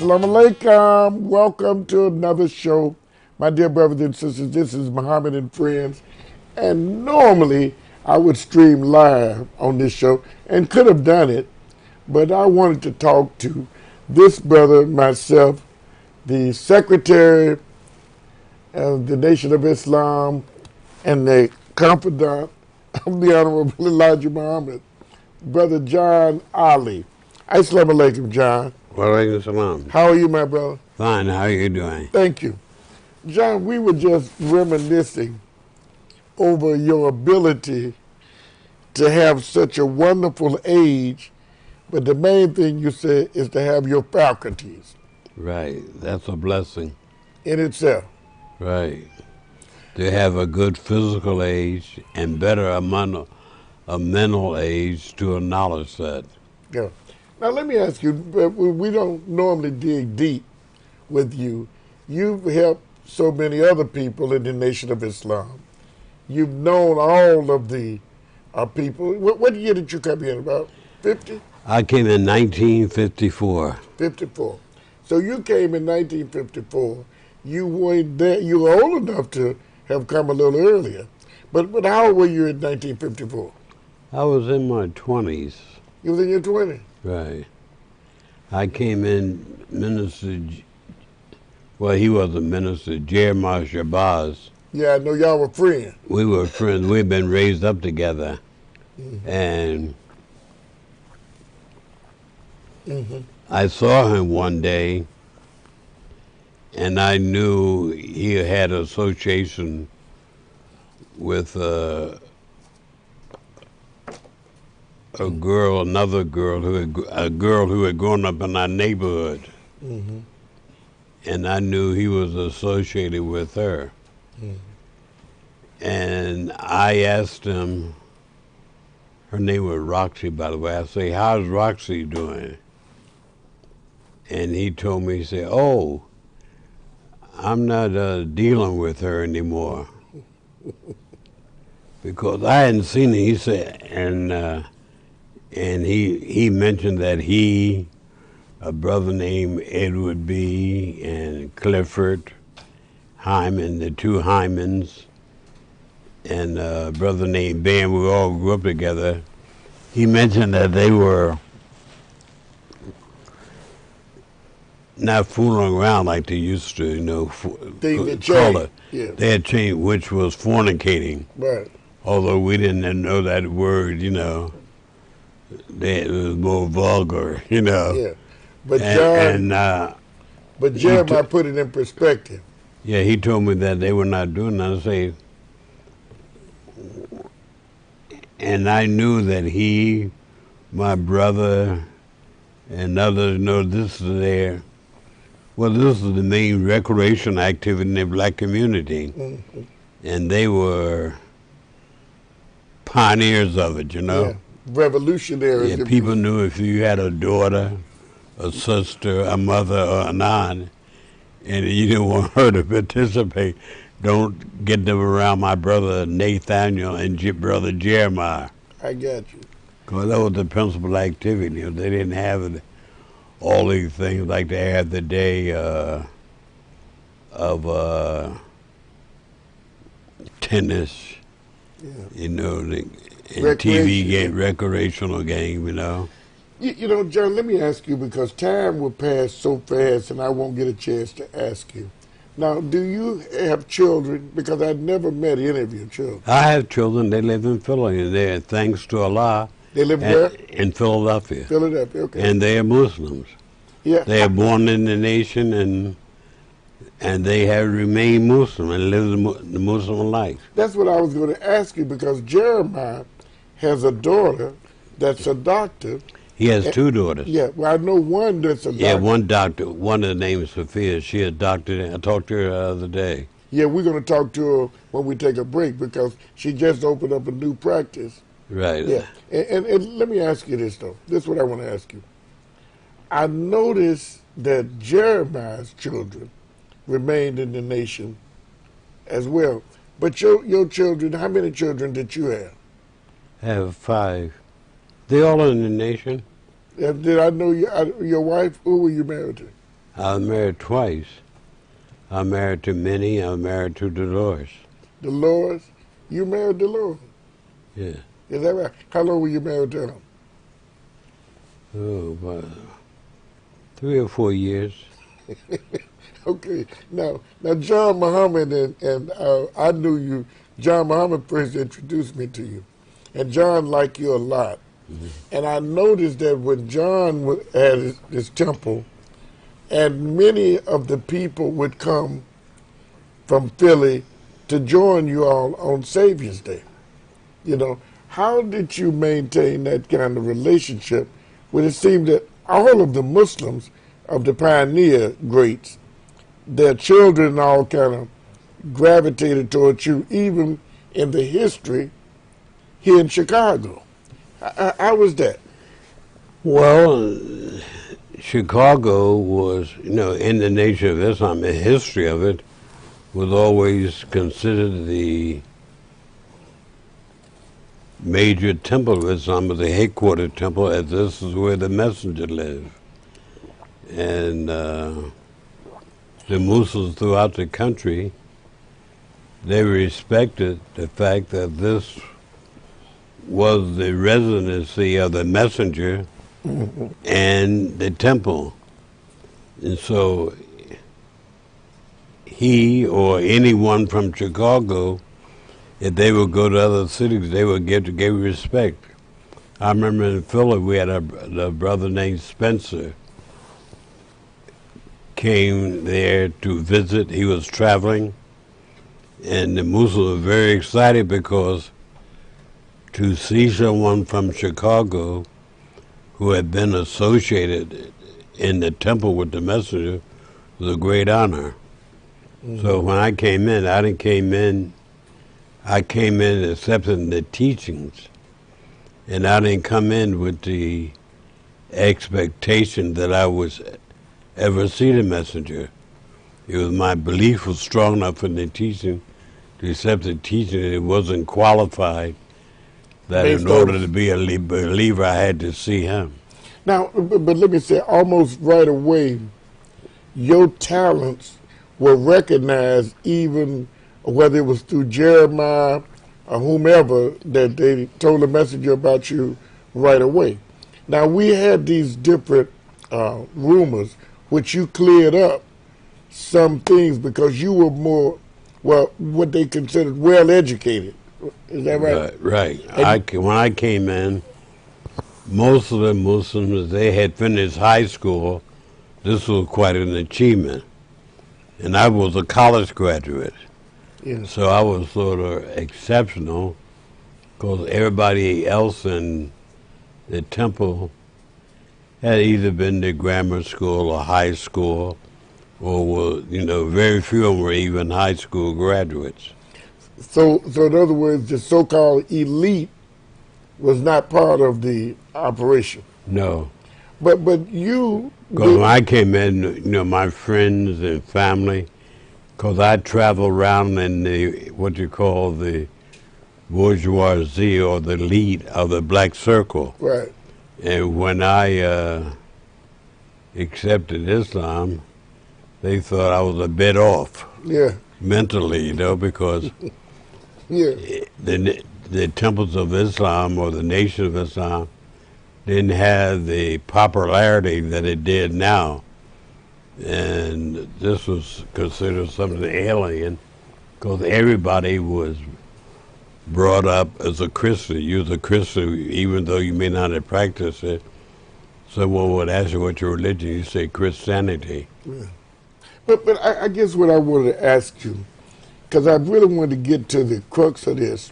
Assalamu alaikum. Welcome to another show. My dear brothers and sisters, this is Muhammad and Friends. And normally I would stream live on this show and could have done it, but I wanted to talk to this brother, myself, the Secretary of the Nation of Islam and the confidant of the Honorable Elijah Muhammad, Brother John Ali. Assalamu alaikum, John. Walaikum salam. How are you, my brother? Fine, how are you doing? Thank you. John, we were just reminiscing over your ability to have such a wonderful age, but the main thing you said is to have your faculties Right, that's a blessing. in itself. Right. To have a good physical age and better a mental age to a knowledge set. Yeah. Now let me ask you, we don't normally dig deep with you. You've helped so many other people in the Nation of Islam. You've known all of the people. What year did you come in? About 50? I came in 1954. 54. So you came in 1954. You weren't there. You were old enough to have come a little earlier. But how old were you in 1954? I was in my 20s. You was in your 20s? Right. I came in well, he was a minister, Jeremiah Shabazz. Yeah, I know y'all were friends. We were friends. We'd been raised up together. Mm-hmm. And Mm-hmm. I saw him one day, and I knew he had association with another girl who had grown up in our neighborhood, Mm-hmm. and I knew he was associated with her. Mm-hmm. And I asked him, her name was Roxy, by the way. I say, "How's Roxy doing?" And he told me, he said, "Oh, I'm not dealing with her anymore." Because I hadn't seen her. He said, and he mentioned that a brother named Edward B. and Clifford Hyman, the two Hymans, and a brother named Ben, we all grew up together. He mentioned that they were not fooling around like they used to, Things had call changed. it. Yeah. They had changed, which was fornicating. Right. Although we didn't know that word, it was more vulgar, Yeah. But And Jeremiah put it in perspective. yeah, he told me that they were not doing that. I say, and I knew that he, my brother, and others know this is this is the main recreation activity in the black community. Mm-hmm. And they were pioneers of it, Yeah. Revolutionaries. Yeah, people knew if you had a daughter, a sister, a mother, or an aunt, and you didn't want her to participate, don't get them around my brother Nathaniel and brother Jeremiah. I got you. Because that was the principal activity. They didn't have all these things like they had the day of tennis, Yeah. and TV game, recreational game, John, let me ask you, because time will pass so fast and I won't get a chance to ask you. Now, do you have children? Because I've never met any of your children. I have children. They live in Philly. They're, thanks to Allah. They live where? In Philadelphia. Philadelphia, okay. And they are Muslims. Yeah. They are born in the nation, and they have remained Muslim and lived the Muslim life. That's what I was going to ask you, because Jeremiah has a daughter that's a doctor. He has two daughters. Yeah, well, I know one that's a doctor. Yeah, one doctor. One of the names is Sophia. She is a doctor. I talked to her the other day. Yeah, we're going to talk to her when we take a break, because she just opened up a new practice. Right. Yeah, and let me ask you this, though. This is what I want to ask you. I noticed that Jeremiah's children remained in the nation as well. But your children, how many children did you have? I have 5. They all in the nation. Did I know your wife? Who were you married to? I was married twice. I was married to Minnie. I was married to Dolores. Dolores? You married Dolores? Yeah. Is that right? How long were you married to her? Oh, about 3 or 4 years. Okay. Now, John Muhammad and I knew you. John Muhammad first introduced me to you, and John liked you a lot. And I noticed that when John had his temple, and many of the people would come from Philly to join you all on Savior's Day. You know, how did you maintain that kind of relationship when it seemed that all of the Muslims of the pioneer greats, their children all kind of gravitated towards you, even in the history here in Chicago? How was that? Well, Chicago was, in the Nation of Islam, the history of it was always considered the major temple of Islam, the headquarter temple, as this is where the messenger lived. And the Muslims throughout the country, they respected the fact that this was the residency of the messenger and the temple. And so he or anyone from Chicago, if they would go to other cities, they would give respect. I remember in Philly, we had a brother named Spencer came there to visit. He was traveling, and the Muslims were very excited because to see someone from Chicago who had been associated in the temple with the messenger was a great honor. So when I came in, I came in accepting the teachings, and I didn't come in with the expectation that I would ever see the messenger. It was my belief was strong enough in the teaching to accept the teaching, and it wasn't qualified that Based in order on- to be a believer, I had to see him. Now, but let me say, almost right away, your talents were recognized, even whether it was through Jeremiah or whomever, that they told the messenger about you right away. Now, we had these different rumors, which you cleared up some things because you were more, well, what they considered well educated. Is that right? Right. When I came in, most of the Muslims, they had finished high school. This was quite an achievement. And I was a college graduate. Yes. So I was sort of exceptional because everybody else in the temple had either been to grammar school or high school, or were, very few of them were even high school graduates. So in other words, the so-called elite was not part of the operation. No. But you Because when I came in, my friends and family, because I traveled around in the, what you call the bourgeoisie or the elite of the black circle. right. And when I accepted Islam, they thought I was a bit off Yeah. mentally, because Yeah. the temples of Islam or the Nation of Islam didn't have the popularity that it did now. And this was considered something alien because everybody was brought up as a Christian. You're a Christian even though you may not have practiced it. Someone would ask you what your religion, you say Christianity. Yeah. But I guess what I wanted to ask you, because I really wanted to get to the crux of this.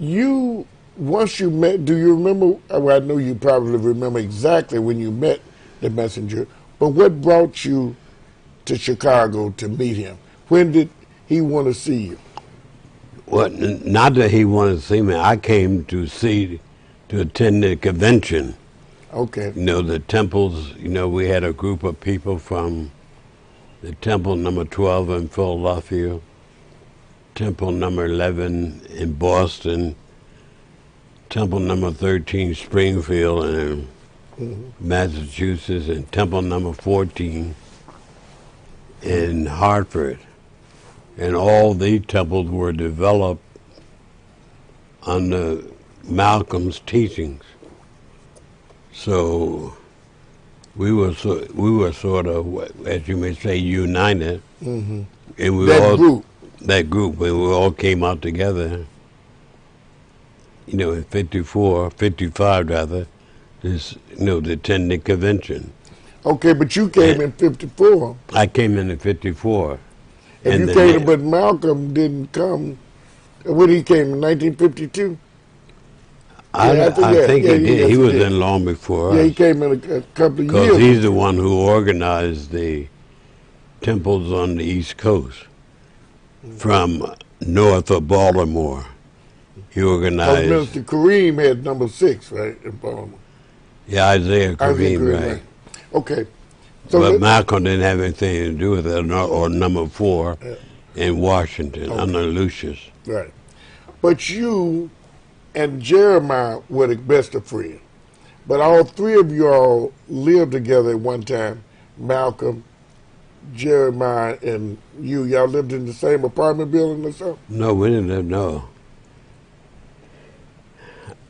Once you met, do you remember? Well, I know you probably remember exactly when you met the messenger, but what brought you to Chicago to meet him? When did he want to see you? Well, not that he wanted to see me. I came to attend the convention. Okay. The temples, we had a group of people from the temple number 12 in Philadelphia, temple number 11 in Boston, temple number 13 Springfield, and Massachusetts, and Temple number 14 in Hartford. And all these temples were developed under Malcolm's teachings. So we were sort of, as you may say, united, and we that group, when we all came out together, in 55 rather, to attend the convention. Okay, but you came in 54. I came in 54. And you came, but Malcolm didn't come. When he came in 1952? I think he did. He was in long before us. Yeah, he came in a couple of years. Because he's the one who organized the temples on the East Coast from north of Baltimore. He organized. Minister Kareem had number 6, right, in Baltimore. Yeah, Isaiah Kareem, right. Okay. So but Malcolm didn't have anything to do with it, or number 4 in Washington, under Lucius. Right. But you and Jeremiah were the best of friends. But all three of you all lived together at one time. Malcolm, Jeremiah, and you. Y'all lived in the same apartment building or something? No, we didn't live, no.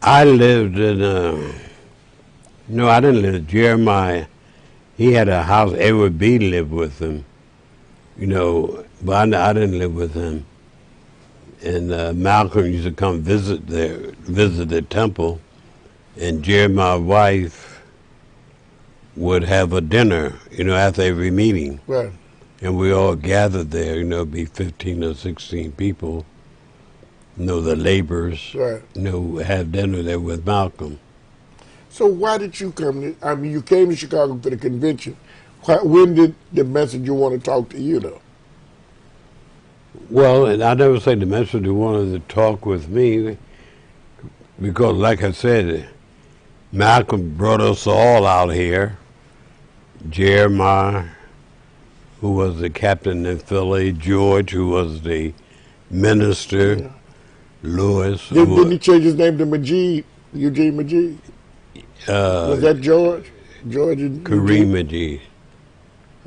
I lived in, no, I didn't live. Jeremiah, he had a house. Edward B. lived with him, but I didn't live with him. And Malcolm used to come visit the temple, and Jeremiah's wife would have a dinner, after every meeting. Right. And we all gathered there, be 15 or 16 people, the laborers, right. Have dinner there with Malcolm. So why did you come? You came to Chicago for the convention. When did the messenger want to talk to you, though? Well, and I never say the messenger wanted to talk with me because, like I said, Malcolm brought us all out here. Jeremiah, who was the captain in Philly, George, who was the minister, Lewis. Didn't he change his name to Majid, Eugene Majid? Was that George? George and Kareem Majid.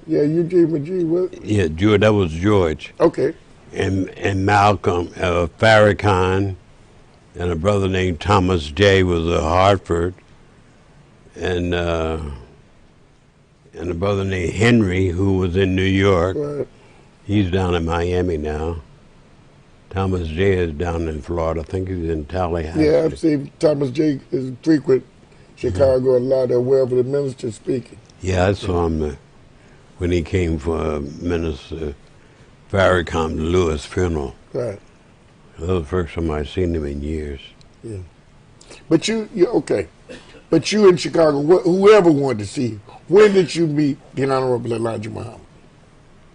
Yeah, Eugene Majid. What? Yeah, George. That was George. Okay. And Malcolm, Farrakhan, and a brother named Thomas J. was at Hartford, and a brother named Henry, who was in New York. Right. He's down in Miami now. Thomas J. is down in Florida. I think he's in Tallahassee. Yeah, I've seen Thomas J. is frequent Chicago a lot there wherever the minister's speaking. Yeah, I saw him when he came for Minister Farrakhan Lewis' funeral. Right. That was the first time I'd seen him in years. Yeah. But okay. But you in Chicago, whoever wanted to see you, when did you meet the Honorable Elijah Muhammad?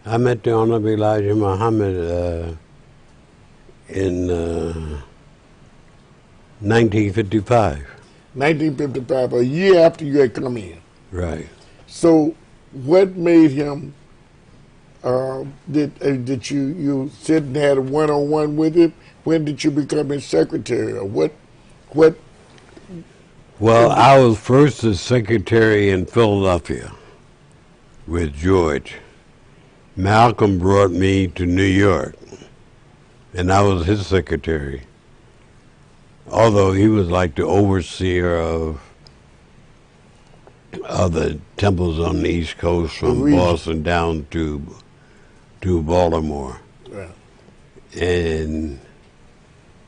I met the Honorable Elijah Muhammad in 1955. 1955, a year after you had come in. Right. So what made him, did you sit and had a one-on-one with him? When did you become his secretary? Or what? Well, I was first the secretary in Philadelphia with George. Malcolm brought me to New York, and I was his secretary. Although he was like the overseer of the temples on the East Coast from Boston down to Baltimore. Right. And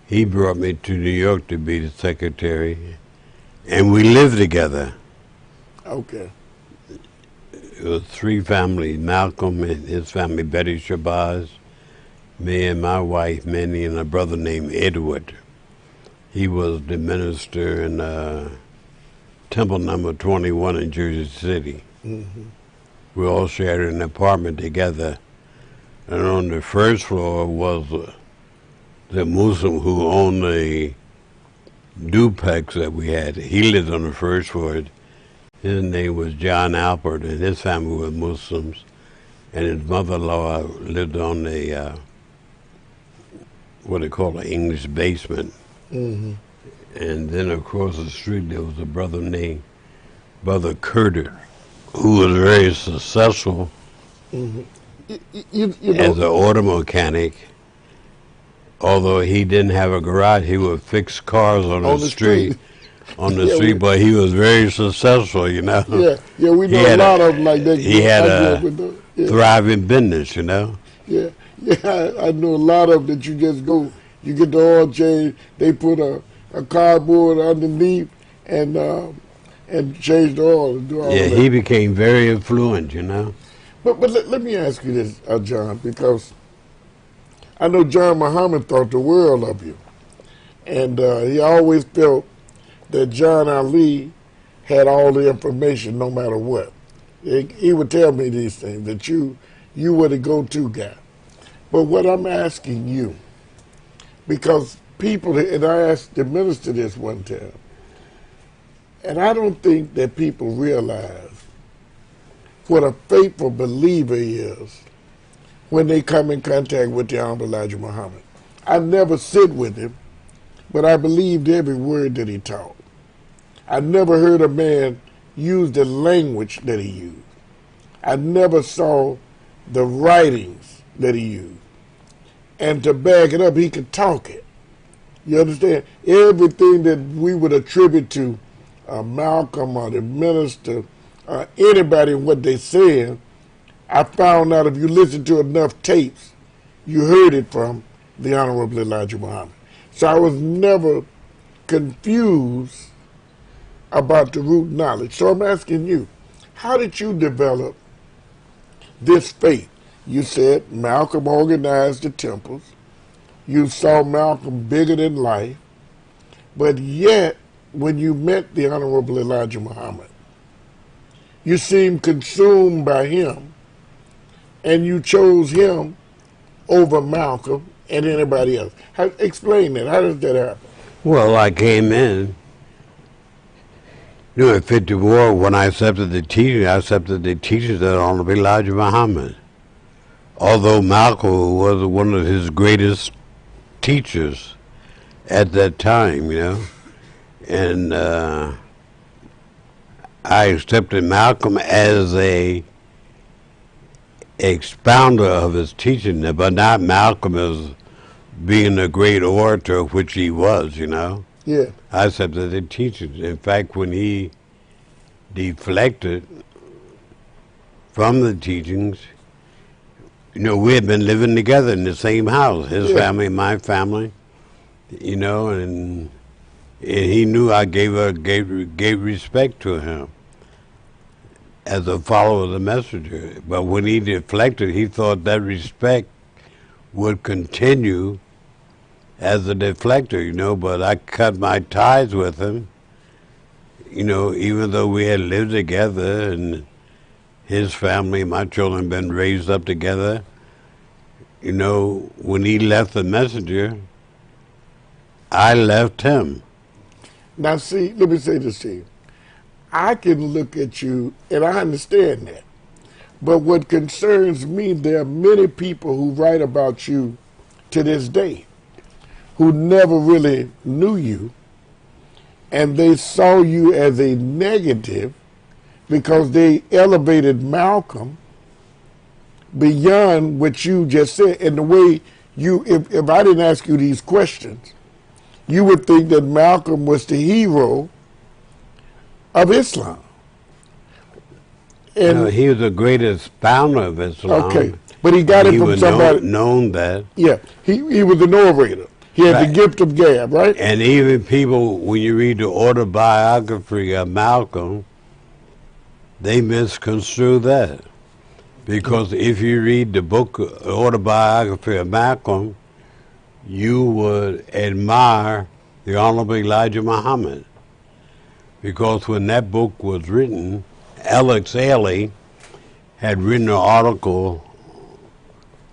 he brought me to New York to be the secretary, and we lived together. Okay. It was 3 families, Malcolm and his family, Betty Shabazz, me and my wife, Minnie, and a brother named Edward. He was the minister in Temple number 21 in Jersey City. Mm-hmm. We all shared an apartment together. And on the first floor was the Muslim who owned the duplex that we had. He lived on the first floor. His name was John Alpert, and his family were Muslims. And his mother-in-law lived on the, what they call an English basement. Mm-hmm. And then across the street there was a brother named Brother Curtis, who was very successful You as know, an auto mechanic. Although he didn't have a garage, he would fix cars on the on the street, street. on the Yeah, street. But he was very successful, you know. yeah, we He know a had lot of them like a that. he had I grew up a with them. Yeah, thriving business, you know. yeah. I know a lot of them that you just go, you get the oil change, they put a cardboard underneath and change the oil and do all Yeah, of he that. became very influential, you know. But let me ask you this, John, because I know John Muhammad thought the world of you, and he always felt that John Ali had all the information no matter what. He would tell me these things that you were the go-to guy. But what I'm asking you, because people, and I asked the minister this one time, and I don't think that people realize what a faithful believer is when they come in contact with the Honorable Elijah Muhammad. I never sit with him, but I believed every word that he taught. I never heard a man use the language that he used. I never saw the writings that he used. And to back it up, he could talk it. You understand? Everything that we would attribute to Malcolm or the minister, anybody, what they said, I found out if you listen to enough tapes, you heard it from the Honorable Elijah Muhammad. So I was never confused about the root knowledge. So I'm asking you, how did you develop this faith? You said Malcolm organized the temples. You saw Malcolm bigger than life. But yet, when you met the Honorable Elijah Muhammad, you seemed consumed by him, and you chose him over Malcolm and anybody else. Explain that. How does that happen? Well, I came in, you know, in 54, when I accepted the teaching, I accepted the teachings of Honorable Elijah Muhammad. Although Malcolm was one of his greatest teachers at that time, you know. And I accepted Malcolm as a expounder of his teaching, but not Malcolm as being a great orator, which he was, you know. Yeah. I accepted the teachings. In fact, when he deflected from the teachings, you know, we had been living together in the same house, his family and my family, you know, and he knew I gave respect to him as a follower of the messenger. But when he deflected, he thought that respect would continue as a deflector, you know, but I cut my ties with him, you know, even though we had lived together and his family, my children, been raised up together. You know, when he left the messenger, I left him. Now, see, let me say this to you. I can look at you, and I understand that. But what concerns me, there are many people who write about you to this day who never really knew you, and they saw you as a negative because they elevated Malcolm beyond what you just said. And the way you, if I didn't ask you these questions, you would think that Malcolm was the hero of Islam. You know, And he was the greatest founder of Islam. okay, but he got and it he from was somebody. known that. Yeah, he was an orator. He had the Right. gift of gab, right? And even people, when you read the autobiography of Malcolm, they misconstrue that. Because if you read the book, autobiography of Malcolm, you would admire the Honorable Elijah Muhammad. Because when that book was written, Alex Haley had written an article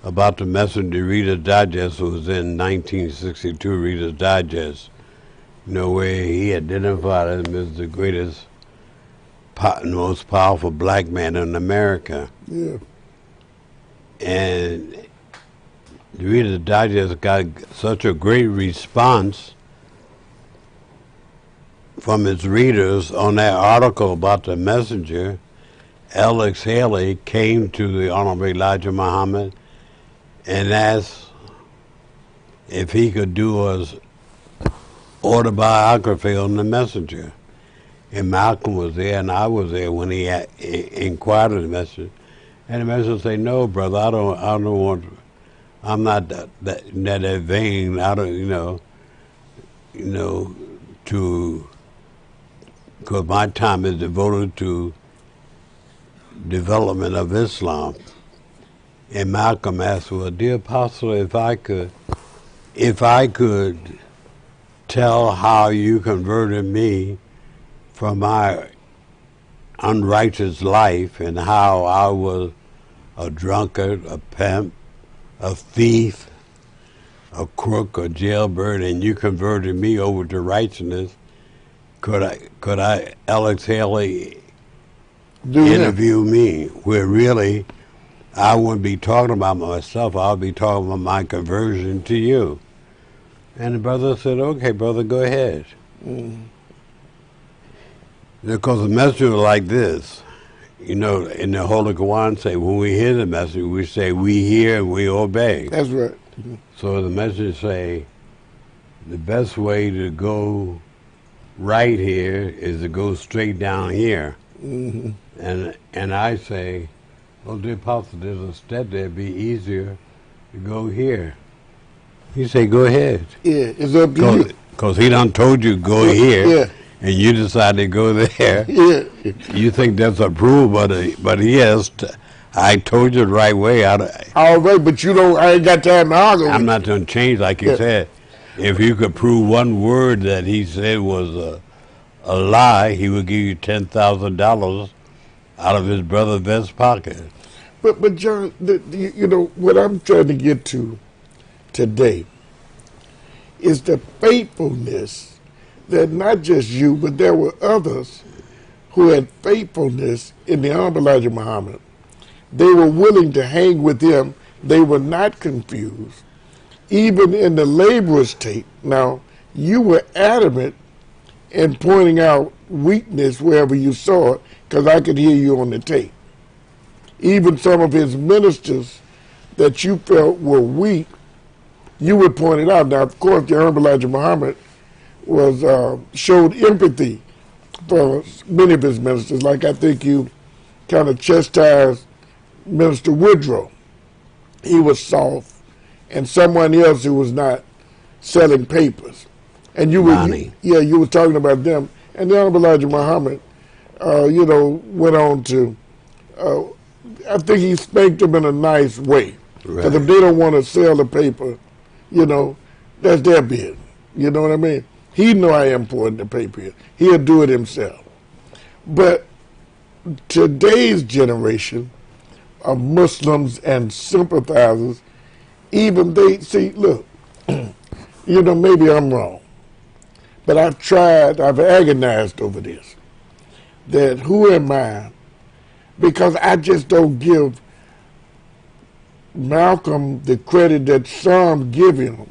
about the Messenger Reader's Digest. It was in 1962 Reader's Digest, you know, where he identified him as the greatest, most powerful black man in America. Yeah. And the Reader's Digest got such a great response from its readers on that article about the messenger, Alex Haley came to the Honorable Elijah Muhammad and asked if he could do his autobiography on the messenger. And Malcolm was there, and I was there when he inquired of the messenger. And the messenger said, "No, brother, I don't want. I'm not that vain. I don't, to because my time is devoted to development of Islam." And Malcolm asked, "Well, dear apostle, if I could tell how you converted me from my unrighteous life and how I was a drunkard, a pimp, a thief, a crook, a jailbird, and you converted me over to righteousness, could I Alex Haley interview me? Where really I wouldn't be talking about myself, I would be talking about my conversion to you." And the brother said, "Okay, brother, go ahead." Because the message was like this. In the Holy Quran say, when we hear the message, we say, we hear and we obey. That's right. So the message say, the best way to go right here is to go straight down here. Mm-hmm. And I say, well, dear apostle, there's a step there, it'd be easier to go here. He say, go ahead. Yeah, it's up to you. Because he done told you go here. Yeah. And you decided to go there. Yeah. You think that's approval, but yes, I told you the right way. All right, but I ain't got time to argue. I'm not going to change, like you said. If you could prove one word that he said was a lie, he would give you $10,000 out of his brother's vest pocket. But John, what I'm trying to get to today is the faithfulness that not just you, but there were others who had faithfulness in the Honorable Elijah Muhammad. They were willing to hang with him. They were not confused. Even in the laborer's tape. Now, you were adamant in pointing out weakness wherever you saw it, because I could hear you on the tape. Even some of his ministers that you felt were weak, you would point it out. Now, of course, the Honorable Elijah Muhammad showed empathy for many of his ministers. Like I think you kind of chastised Minister Woodrow. He was soft, and someone else who was not selling papers. And you were talking about them. And the Honorable Elijah Muhammad, went on to, I think he spanked them in a nice way. Because if they don't want to sell the paper, that's their business. You know what I mean? He knew how important the paper is. He'll do it himself. But today's generation of Muslims and sympathizers, even they see, look, maybe I'm wrong, but I've agonized over this, that who am I? Because I just don't give Malcolm the credit that some give him.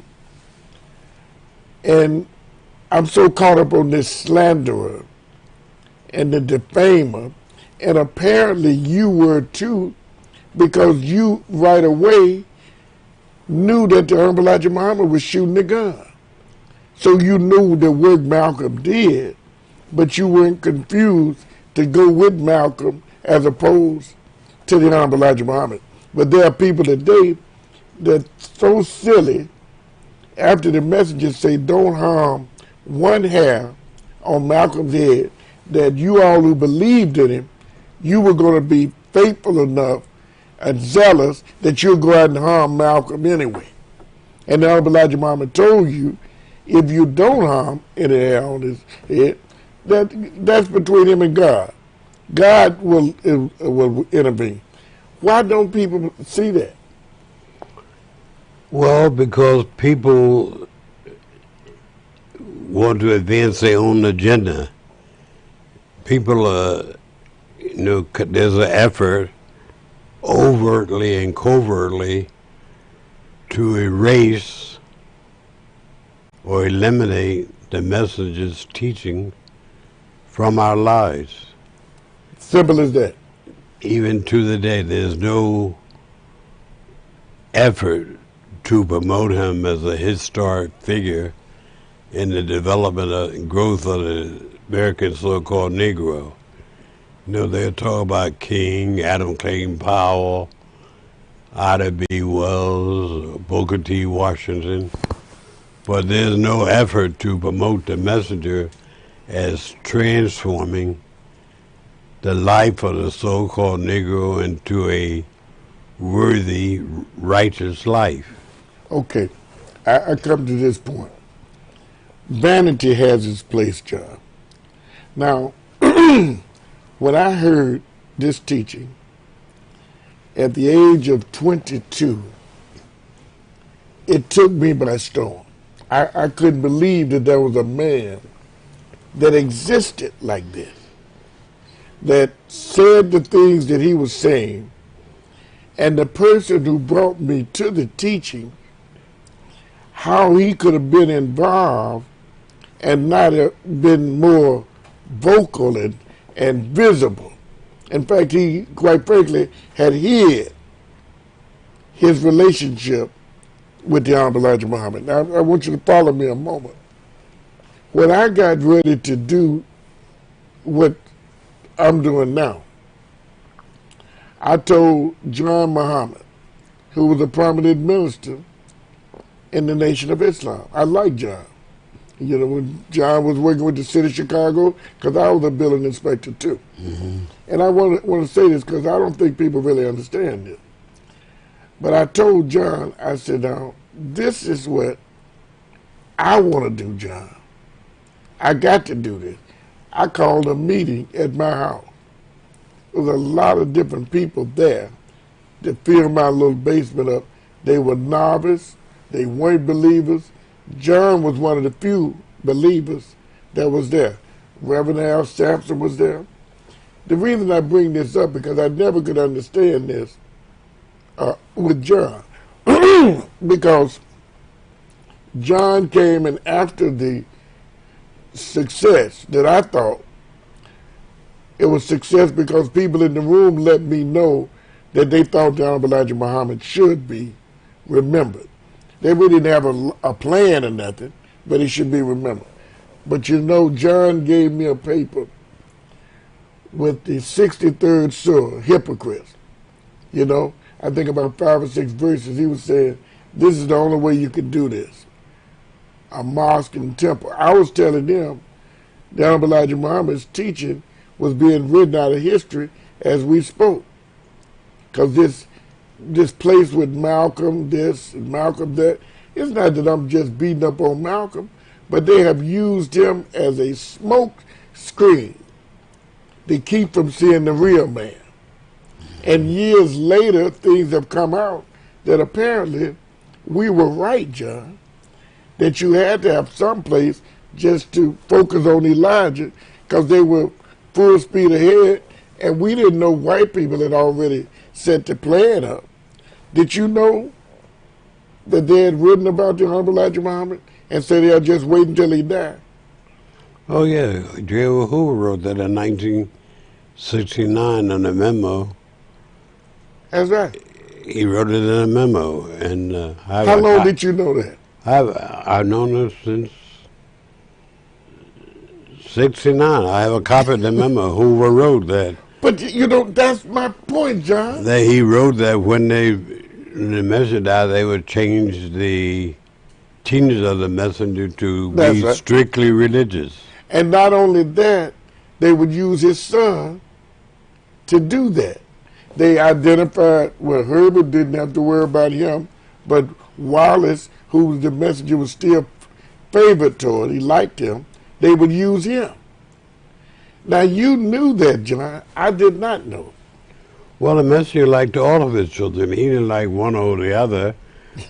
And I'm so caught up on this slanderer and the defamer, and apparently you were too, because you right away knew that the Honorable Elijah Muhammad was shooting the gun. So you knew the work Malcolm did, but you weren't confused to go with Malcolm as opposed to the Honorable Elijah Muhammad. But there are people today that's so silly after the messages say don't harm one hair on Malcolm's head, that you all who believed in him, you were going to be faithful enough and zealous that you'll go out and harm Malcolm anyway. And the Honorable Elijah Muhammad told you, if you don't harm any hair on his head, that's between him and God. God will intervene. Why don't people see that? Well, because people want to advance their own agenda. People there's an effort overtly and covertly to erase or eliminate the message's teaching from our lives. Simple as that. Even to the day, there's no effort to promote him as a historic figure in the development and growth of the American so-called Negro. You know, they'll talk about King, Adam Clayton Powell, Ida B. Wells, Booker T. Washington, but there's no effort to promote the messenger as transforming the life of the so-called Negro into a worthy, righteous life. Okay, I come to this point. Vanity has its place, John. Now, when I heard this teaching at the age of 22, it took me by storm. I couldn't believe that there was a man that existed like this, that said the things that he was saying, and the person who brought me to the teaching, how he could have been involved and not have been more vocal and visible. In fact, he, quite frankly, had hid his relationship with the Honorable Elijah Muhammad. Now, I want you to follow me a moment. When I got ready to do what I'm doing now, I told John Muhammad, who was a prominent minister in the Nation of Islam. I like John. You know, when John was working with the city of Chicago, because I was a building inspector too. Mm-hmm. And I want to say this because I don't think people really understand this. But I told John, I said, now, this is what I want to do, John. I got to do this. I called a meeting at my house. There was a lot of different people there that filled my little basement up. They were novice. They weren't believers. John was one of the few believers that was there. Reverend Al Sampson was there. The reason I bring this up because I never could understand this with John. Because John came and after the success that I thought, it was success because people in the room let me know that they thought the Honorable Elijah Muhammad should be remembered. They really didn't have a plan or nothing, but he should be remembered. But you know, John gave me a paper with the 63rd Surah, hypocrites. You know, I think about 5 or 6 verses. He was saying, this is the only way you can do this. A mosque and temple. I was telling them the Honorable Elijah Muhammad's teaching was being written out of history as we spoke. Because this place with Malcolm this and Malcolm that, it's not that I'm just beating up on Malcolm, but they have used him as a smoke screen to keep from seeing the real man. And years later, things have come out that apparently we were right, John, that you had to have some place just to focus on Elijah because they were full speed ahead, and we didn't know white people had already set the plan up. Did you know that they had written about the Honorable Elijah Muhammad and said they'll just wait until he died? Oh, yeah. J. Edward Hoover wrote that in 1969 in a memo. That's right. He wrote it in a memo. And how long did you know that? I've known it since 69. I have a copy of the memo. Hoover wrote that. But, you know, that's my point, John. That he wrote that when the messenger died, they would change the teachings of the messenger to be right. Strictly religious. And not only that, they would use his son to do that. They identified, well, Herbert didn't have to worry about him, but Wallace, who was the messenger, was still favored toward. He liked him. They would use him. Now, you knew that, John. I did not know. Well, the messenger liked all of his children. He didn't like one or the other.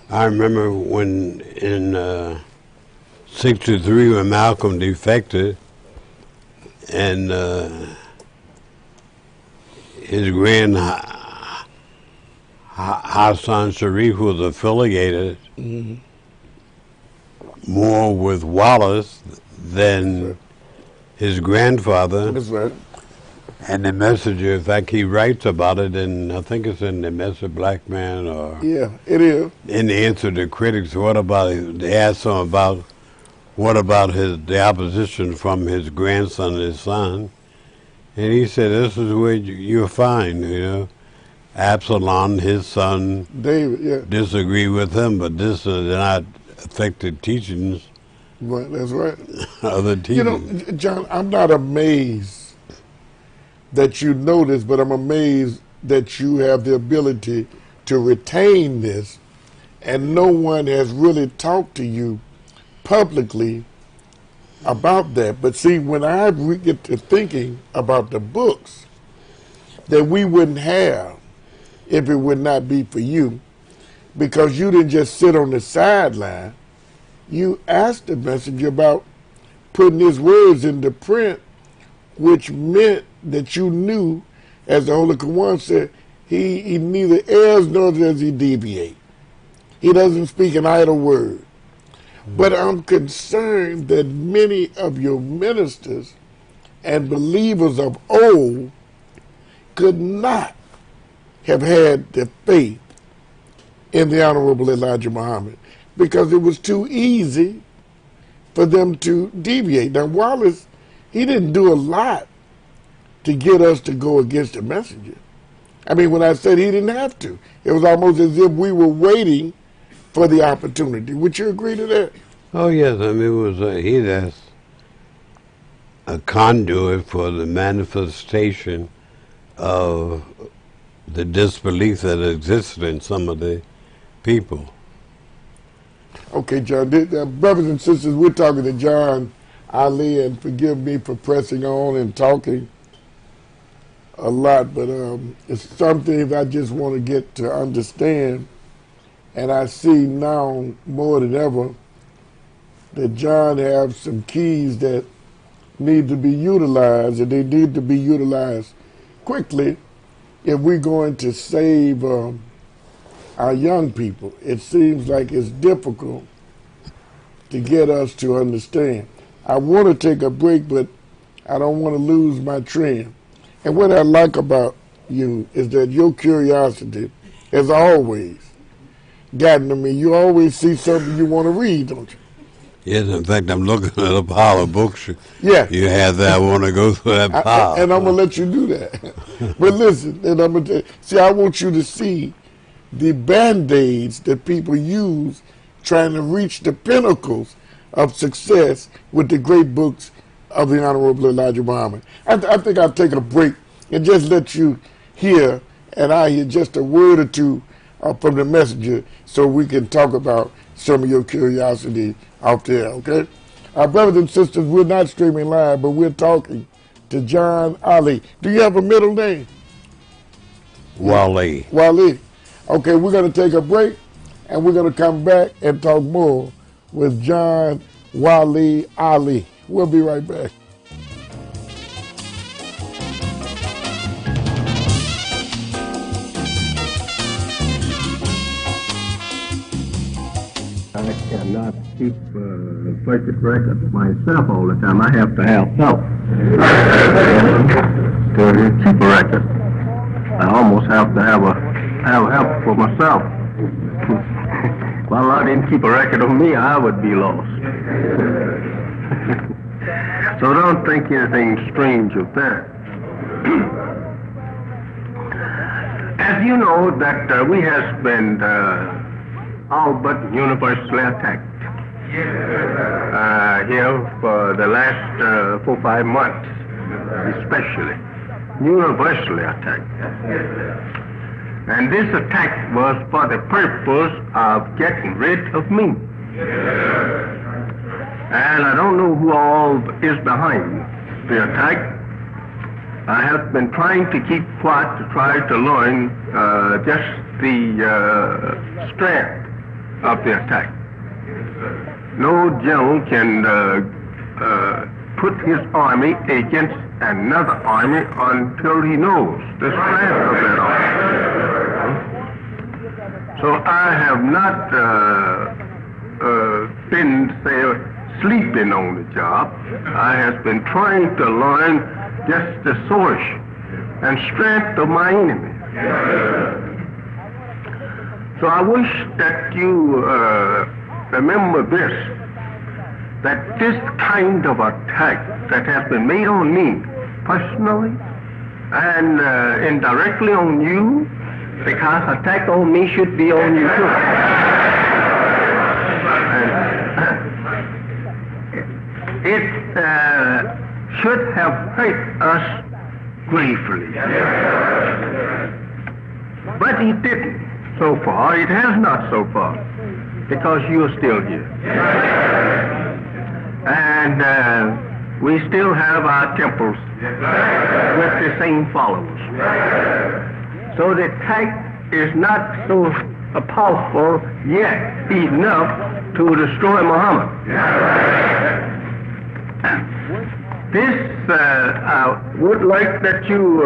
I remember when in 63 when Malcolm defected and his grand Hassan Sharif was affiliated more with Wallace than his grandfather. That's right. And the Messenger, in fact, he writes about it, and I think it's in the Messenger Black Man or Yeah, it is. in the answer to critics. What about it? They asked him about what about the opposition from his grandson and his son, and he said, "This is where you'll find, Absalom, his son, David, yeah. disagree with him, but this is not effective teachings Right, that's right. of the You know, teachings." John, I'm not amazed that you know this, but I'm amazed that you have the ability to retain this, and no one has really talked to you publicly about that. But see, when I get to thinking about the books that we wouldn't have if it would not be for you, because you didn't just sit on the sideline, you asked the messenger about putting his words into print, which meant that you knew, as the Holy Quran said, he neither errs nor does he deviate. He doesn't speak an idle word. But I'm concerned that many of your ministers and believers of old could not have had the faith in the Honorable Elijah Muhammad because it was too easy for them to deviate. Now, Wallace, he didn't do a lot to get us to go against the messenger. I mean, when I said he didn't have to, it was almost as if we were waiting for the opportunity. Would you agree to that? Oh yes, I mean it was that's a conduit for the manifestation of the disbelief that existed in some of the people. Okay, John. Brothers and sisters, we're talking to John Ali, and forgive me for pressing on and talking a lot, but it's something I just want to get to understand, and I see now more than ever that John has some keys that need to be utilized, and they need to be utilized quickly if we're going to save our young people. It seems like it's difficult to get us to understand. I want to take a break, but I don't want to lose my trend. And what I like about you is that your curiosity has always gotten to me. You always see something you want to read, don't you? Yes, in fact, I'm looking at a pile of books. Yeah. You have that. I want to go through that pile. And I'm going to let you do that. But listen, and I'm going to see, I want you to see the Band-Aids that people use trying to reach the pinnacles of success with the great books of the Honorable Elijah Muhammad. I think I'll take a break and just let you hear, and I hear just a word or two from the messenger so we can talk about some of your curiosity out there, okay? Our brothers and sisters, we're not streaming live, but we're talking to John Ali. Do you have a middle name? Wale. Wale. Okay, we're going to take a break, and we're going to come back and talk more with John Wale Ali. We'll be right back. I cannot keep perfect record myself all the time. I have to have help to keep a record. I almost have to have help for myself. If I didn't keep a record of me, I would be lost. So don't think anything strange with that. As you know, that we have been all but universally attacked here for the last 4-5 months, especially universally attacked. And this attack was for the purpose of getting rid of me. And I don't know who all is behind the attack. I have been trying to keep quiet to try to learn just the strength of the attack. No general can put his army against another army until he knows the strength of that army. So I have not been sleeping on the job. I have been trying to learn just the source and strength of my enemy. So I wish that you remember this, that this kind of attack that has been made on me personally and indirectly on you, because attack on me should be on you too. It should have hurt us gravely. But it didn't so far. It has not so far, because you're still here. And we still have our temples with the same followers. So the attack is not so powerful yet enough to destroy Muhammad. This, I would like that you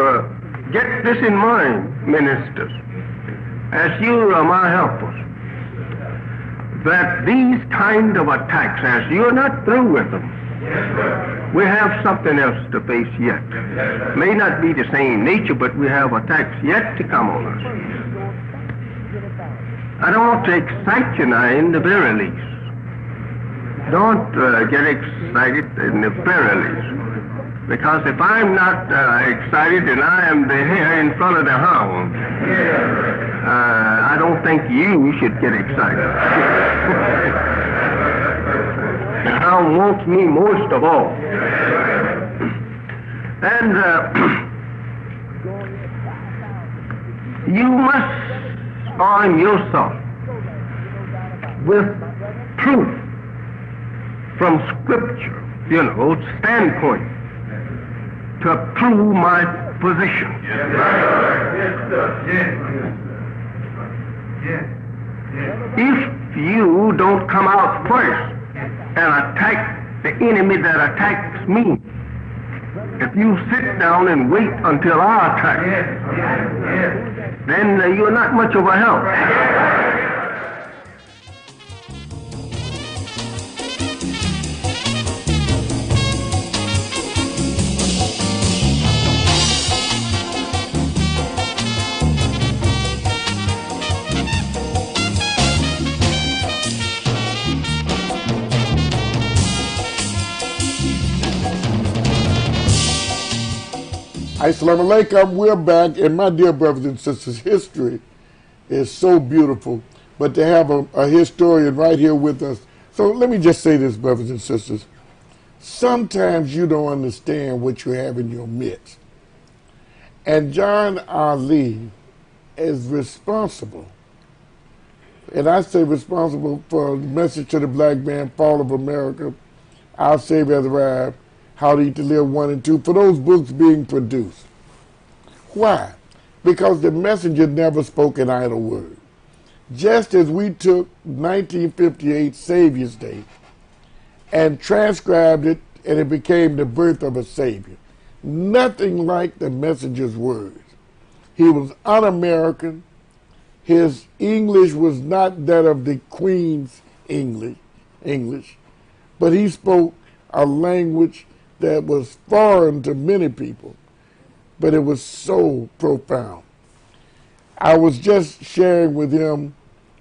get this in mind, ministers, as you are my helpers, that these kind of attacks, as you're not through with them, we have something else to face yet. May not be the same nature, but we have attacks yet to come on us. I don't want to excite you now in the very least. Don't get excited in the very least. Because if I'm not excited and I am the hare in front of the hound, I don't think you should get excited. The hound wants me most of all. And you must arm yourself with truth from Scripture, standpoint, to prove my position. If you don't come out first and attack the enemy that attacks me, if you sit down and wait until I attack, then you're not much of a help. Assalamu alaikum, we're back, and my dear brothers and sisters, history is so beautiful, but to have a historian right here with us. So let me just say this, brothers and sisters. Sometimes you don't understand what you have in your midst. And John Ali is responsible, and I say responsible for the message to the black man, Fall of America, Our Savior Has Arrived, How to Eat to Live 1 and 2, for those books being produced. Why? Because the messenger never spoke an idle word. Just as we took 1958 Savior's Day and transcribed it, and it became the birth of a Savior. Nothing like the messenger's words. He was un-American. His English was not that of the Queen's English, but he spoke a language that was foreign to many people, but it was so profound. I was just sharing with him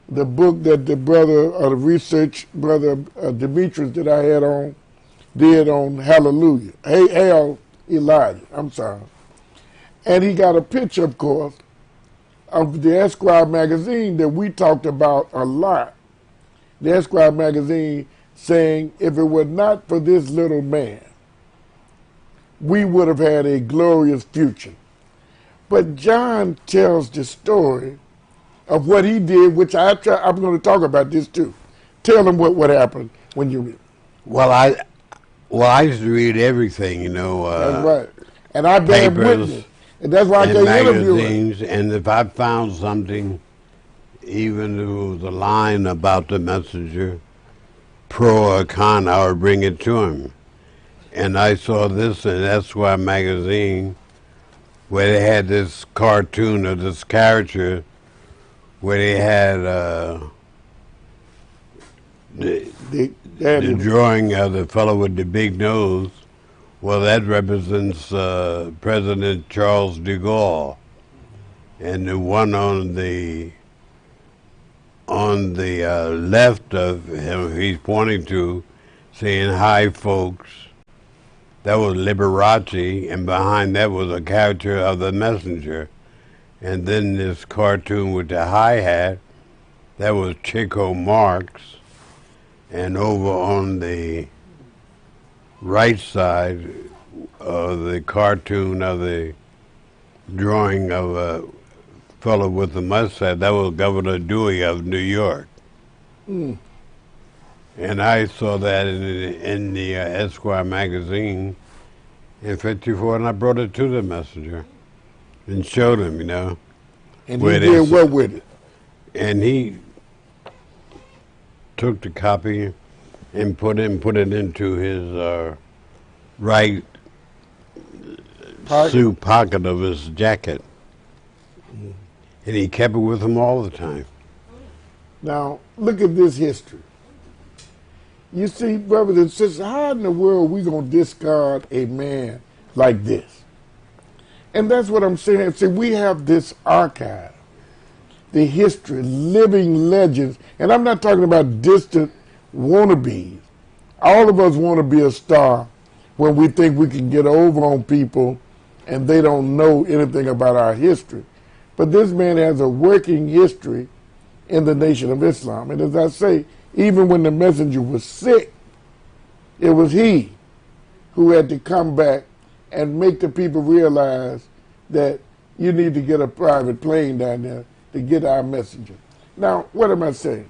the book that the brother, or the research brother Demetrius that I had on, did on Hallelujah. Hail Elijah, I'm sorry. And he got a picture, of course, of the Esquire magazine that we talked about a lot. The Esquire magazine saying, if it were not for this little man, we would have had a glorious future. But John tells the story of what he did, which I'm going to talk about this too. Tell them what happened when you read. Well, I used to read everything, That's right. And I bear witness. And that's why I can't interview magazines, and if I found something, even if it was a line about the messenger, pro or con, I would bring it to him. And I saw this in Esquire magazine where they had this cartoon of this character where they had The, That the is, drawing of the fellow with the big nose, well, that represents President Charles de Gaulle. And the one on the left of him, he's pointing to, saying, "Hi, folks." That was Liberace, and behind that was a character of the messenger. And then this cartoon with the hi-hat, that was Chico Marx. And over on the right side of the cartoon of the drawing of a fellow with a mustache, that was Governor Dewey of New York. mm, And I saw that in the Esquire magazine in '54, and I brought it to the messenger and showed him, and he where did this, what with it? and he took the copy and put it into his right Pocket? suit pocket of his jacket, and he kept it with him all the time. Now, look at this history. You see, brothers and sisters, how in the world are we going to discard a man like this? And that's what I'm saying. See, we have this archive, the history, living legends. And I'm not talking about distant wannabes. All of us want to be a star when we think we can get over on people and they don't know anything about our history. But this man has a working history in the Nation of Islam. And as I say, even when the messenger was sick, it was he who had to come back and make the people realize that you need to get a private plane down there to get our messenger. Now, what am I saying?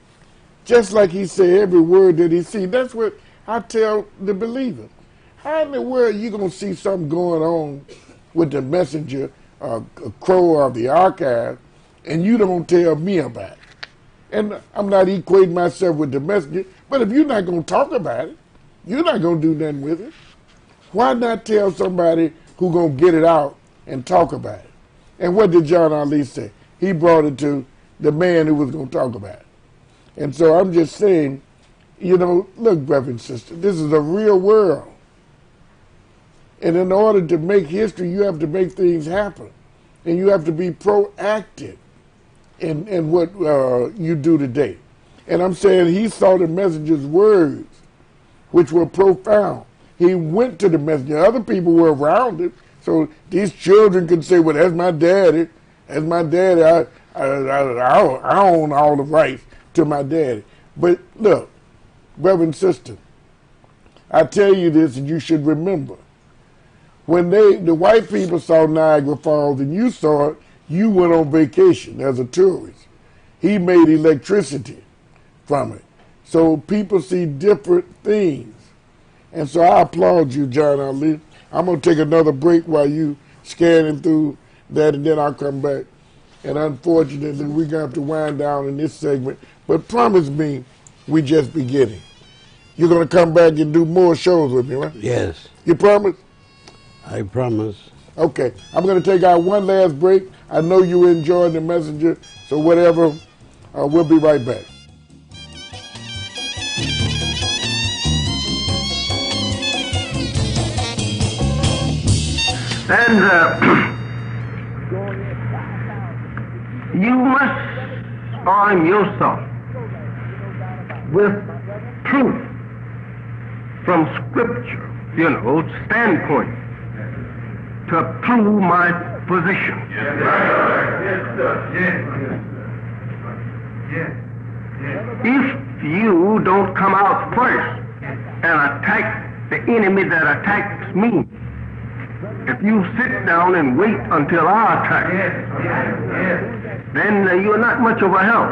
Just like he said every word that he see, that's what I tell the believers. How in the world are you going to see something going on with the messenger, a crow of the archive, and you don't tell me about it? And I'm not equating myself with the messenger, but if you're not going to talk about it, you're not going to do nothing with it. Why not tell somebody who's going to get it out and talk about it? And what did John Ali say? He brought it to the man who was going to talk about it. And so I'm just saying, look, brother and sister, this is a real world. And in order to make history, you have to make things happen. And you have to be proactive in what you do today. And I'm saying he saw the messenger's words, which were profound. He went to the messenger. Other people were around him. So these children could say, well, that's my daddy. That's my daddy. I own all the rights to my daddy. But look, brother and sister, I tell you this and you should remember. When the white people saw Niagara Falls and you saw it, you went on vacation as a tourist. He made electricity from it. So people see different things. And so I applaud you, John Ali. I'm going to take another break while you scanning through that, and then I'll come back. And unfortunately, we're going to have to wind down in this segment. But promise me we just beginning. You're going to come back and do more shows with me, right? Yes, You promise? I promise. Okay. I'm going to take out one last break. I know you enjoyed the messenger, so whatever, we'll be right back. And you must arm yourself with truth from Scripture, standpoint, to prove my position. If you don't come out first and attack the enemy that attacks me, if you sit down and wait until I attack, then you're not much of a help.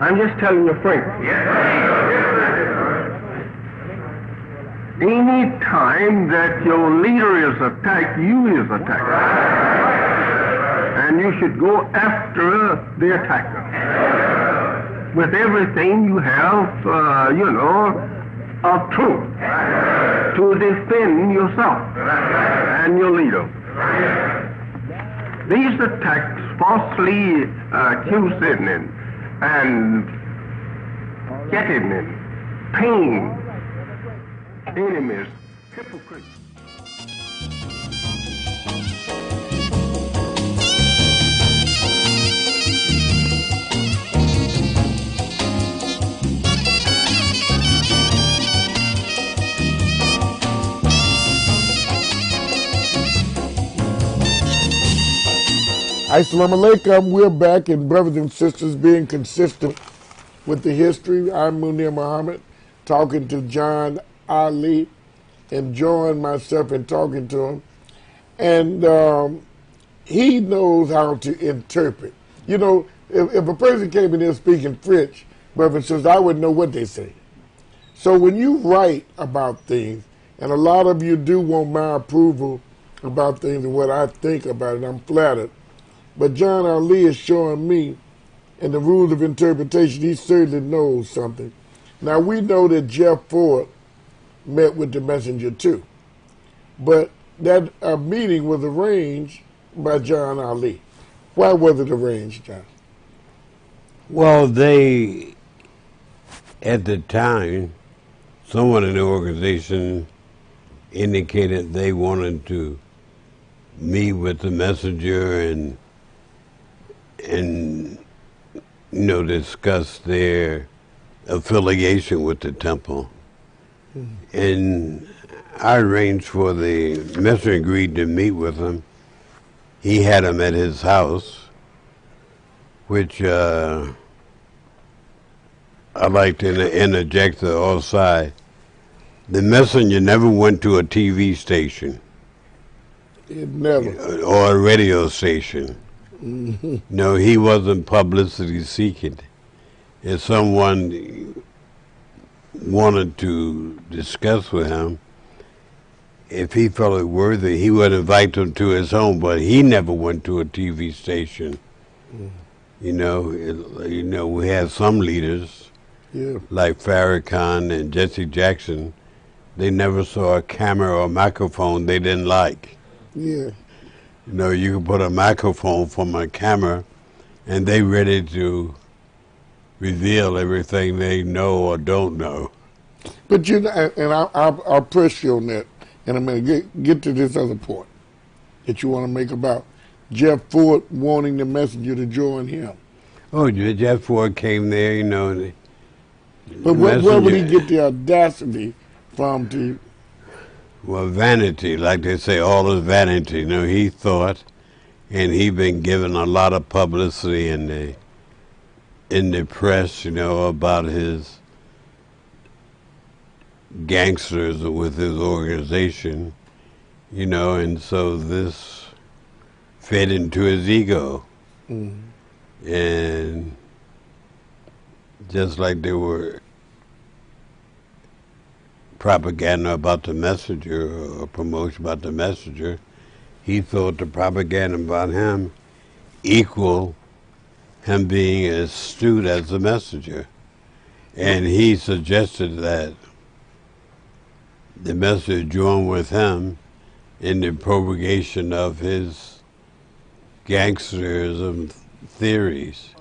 I'm just telling you frankly. Any time that your leader is attacked, you is attacked. And you should go after the attacker with everything you have, of truth to defend yourself and your leader. These attacks falsely accusing and getting and paying enemies, hypocrites. Assalamu alaikum. We're back, and brothers and sisters, being consistent with the history. I'm Munir Muhammad, talking to John Ali, enjoying myself and talking to him. And he knows how to interpret. You know, if a person came in here speaking French, brothers and sisters, I wouldn't know what they say. So when you write about things, and a lot of you do want my approval about things and what I think about it, I'm flattered. But John Ali is showing me, in the rules of interpretation, he certainly knows something. Now, we know that Jeff Ford met with the messenger too. But that meeting was arranged by John Ali. Why was it arranged, John? Well, they, at the time, someone in the organization indicated they wanted to meet with the messenger and discuss their affiliation with the temple. And I arranged for the messenger agreed to meet with him. He had him at his house, which I'd like to interject outside. The messenger never went to a TV station. It never. Or a radio station. No, he wasn't publicity seeking. If someone wanted to discuss with him, if he felt it worthy, he would invite them to his home, but he never went to a TV station. You know, we had some leaders, like Farrakhan and Jesse Jackson, they never saw a camera or a microphone they didn't like. Yeah. You know, you can put a microphone from a camera and they ready to reveal everything they know or don't know. But you know, and I'll press you on that in a minute. Get to this other point that you want to make about Jeff Ford wanting the messenger to join him. Oh, Jeff Ford came there, you know. But where would he get the audacity from to? Well, vanity, like they say, all is vanity. You know, he thought, and he been given a lot of publicity in the press, you know, about his gangsters with his organization, you know, and so this fed into his ego. And just like they were propaganda about the messenger or promotion about the messenger, he thought the propaganda about him equal him being as astute as the messenger. And he suggested that the messenger join with him in the propagation of his gangsterism theories.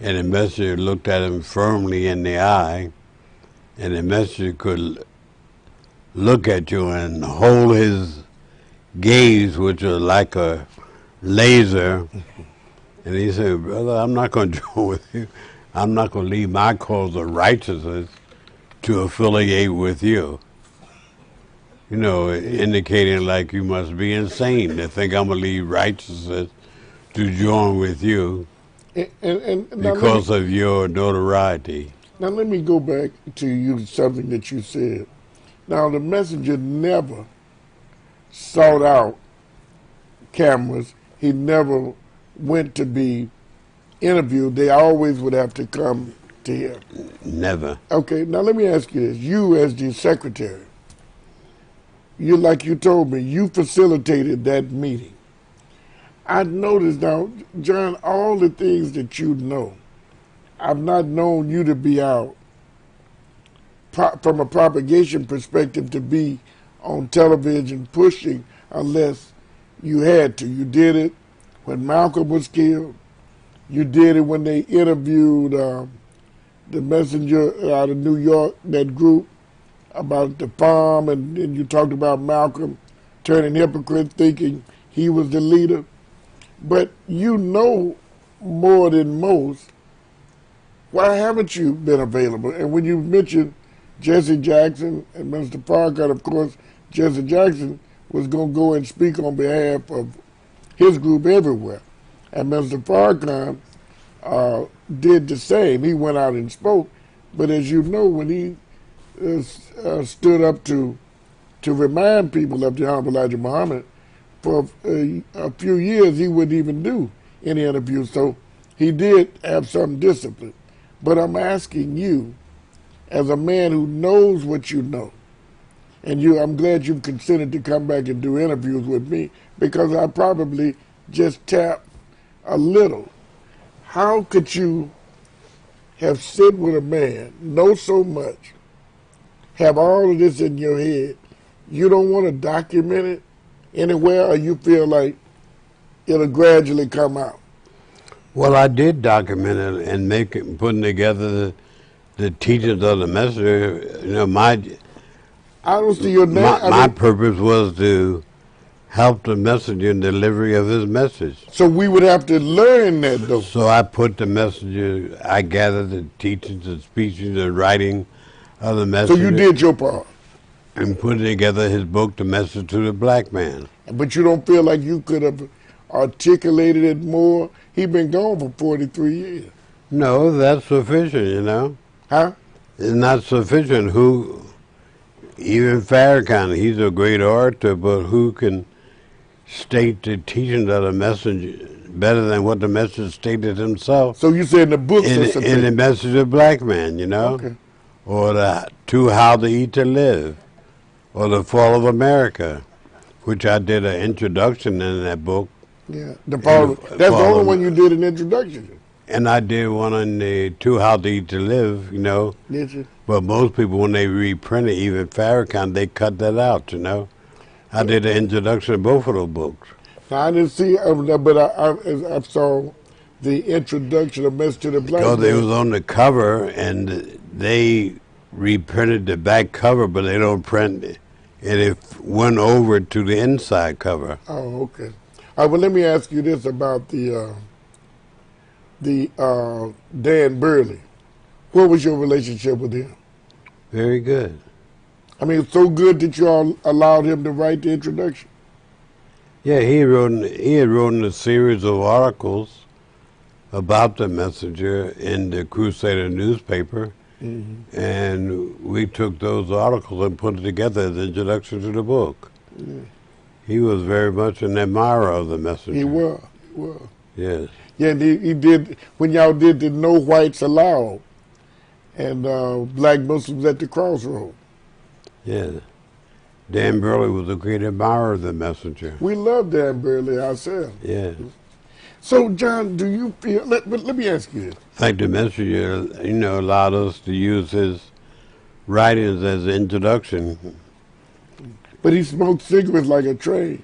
And the messenger looked at him firmly in the eye, and the messenger could look at you and hold his gaze, which was like a laser. And he said, brother, I'm not going to join with you. I'm not going to leave my cause of righteousness to affiliate with you. You know, indicating like you must be insane to think I'm going to leave righteousness to join with you And because of your notoriety. Now let me go back to you something that you said. Now the messenger never sought out cameras. He never went to be interviewed. They always would have to come to him. Never. Okay, now let me ask you this. You as the secretary, you, like you told me, you facilitated that meeting. I noticed now, John, all the things that you know, I've not known you to be out from a propagation perspective to be on television pushing unless you had to. You did it when Malcolm was killed. You did it when they interviewed the messenger out of New York, that group, about the farm, and you talked about Malcolm turning hypocrite, thinking he was the leader. But you know more than most. Why haven't you been available? And when you mentioned Jesse Jackson and Mr. Farrakhan, of course, Jesse Jackson was going to go and speak on behalf of his group everywhere. And Mr. Farrakhan did the same. He went out and spoke. But as you know, when he stood up to remind people of the Honorable Elijah Muhammad, for a few years he wouldn't even do any interviews. So he did have some discipline. But I'm asking you, as a man who knows what you know, and I'm glad you've consented to come back and do interviews with me, because I probably just tapped a little. How could you have sit with a man, know so much, have all of this in your head, you don't want to document it anywhere, or you feel like it'll gradually come out? Well, I did document it and putting together the teachings of the messenger. You know, I don't see your name. my purpose was to help the messenger in delivery of his message. So we would have to learn that, though. So I put the messenger, I gathered the teachings and speeches and writing of the messenger. So you did your part. And put together his book, The Message to the Black Man. But you don't feel like you could have articulated it more? He's been gone for 43 years. No, that's sufficient, you know. Huh? It's not sufficient. Even Farrakhan, he's a great orator, but who can state the teachings of the message better than what the message stated himself? So you said the books in The Message of the Black Man, you know? Okay. Or To How to Eat to Live, or The Fall of America, which I did an introduction in that book. Yeah, that's the only one you did an introduction. And I did one on the To How to Eat to Live, you know. Did you? But most people, when they reprint it, even Farrakhan, they cut that out, you know. I did an introduction to both of those books. Now, I didn't see, but I saw the introduction of Message to the Black Man. Because it was on the cover, and they reprinted the back cover, but they don't print it. And it went over to the inside cover. Oh, okay. All right, well, let me ask you this about the Dan Burley. What was your relationship with him? Very good. I mean, so good that you all allowed him to write the introduction. Yeah, he had written a series of articles about the messenger in the Crusader newspaper, and we took those articles and put it together as an introduction to the book. Yeah. He was very much an admirer of the messenger. He was. Yes. Yeah, and he did, when y'all did the No Whites Allowed, and Black Muslims at the Crossroads. Yeah. Dan Burley was a great admirer of the messenger. We love Dan Burley ourselves. Yeah. So, John, do you feel, let me ask you this. In fact, the messenger, you know, allowed us to use his writings as an introduction. But he smoked cigarettes like a trade.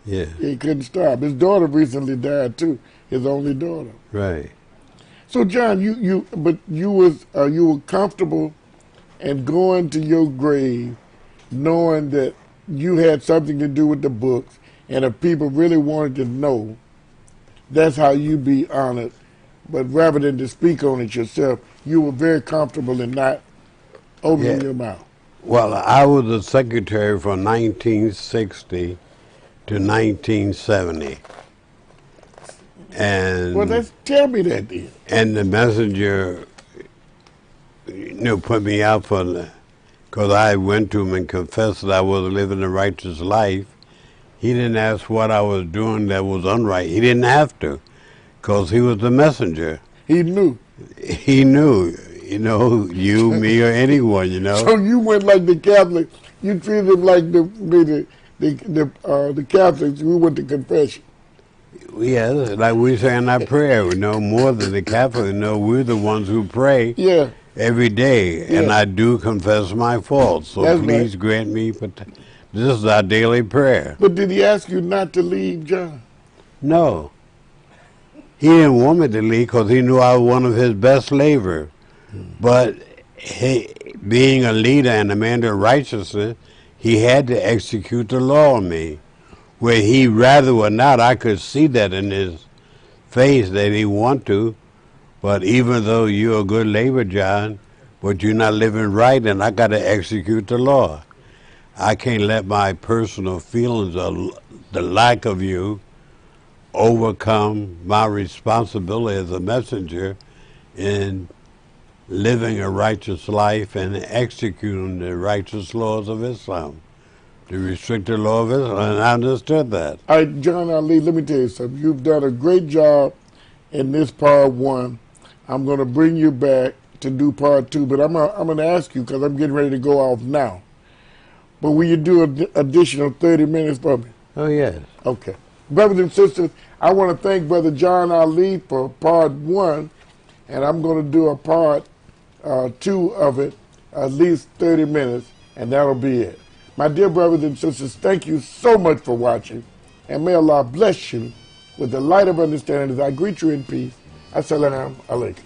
Yeah. He couldn't stop. His daughter recently died, too, his only daughter. Right. So, John, you were comfortable and going to your grave knowing that you had something to do with the books, and if people really wanted to know, that's how you be honored. But rather than to speak on it yourself, you were very comfortable in not opening your mouth. Well, I was the secretary from 1960 to 1970. And well, tell me that then. And the messenger, you know, put me out because I went to him and confessed that I was living a righteous life. He didn't ask what I was doing that was unright. He didn't have to, because he was the messenger. He knew. He knew, you know, you, me, or anyone, you know. So you went like the Catholic. You treated him like the Catholics. We went to confession. Yes, like we say in our prayer, you know, more than the Catholic, you know, we're the ones who pray every day, and I do confess my faults. So That's please grant me, but this is our daily prayer. But did he ask you not to leave, John? No. He didn't want me to leave because he knew I was one of his best laborers. But he, being a leader and a man of righteousness, he had to execute the law on me. Where he rather or not, I could see that in his face that he want to. But even though you're a good labor, John, but you're not living right, and I got to execute the law. I can't let my personal feelings of the lack of you overcome my responsibility as a messenger in living a righteous life and executing the righteous laws of Islam, the restricted law of Islam, and I understood that. All right, John Ali, let me tell you something. You've done a great job in this part one. I'm going to bring you back to do part two, but I'm going to ask you, because I'm getting ready to go off now. But will you do an additional 30 minutes for me? Oh, yes. Okay. Brothers and sisters, I want to thank Brother John Ali for part one, and I'm going to do a part two of it, at least 30 minutes, and that'll be it. My dear brothers and sisters, thank you so much for watching, and may Allah bless you with the light of understanding as I greet you in peace. Assalamu alaikum.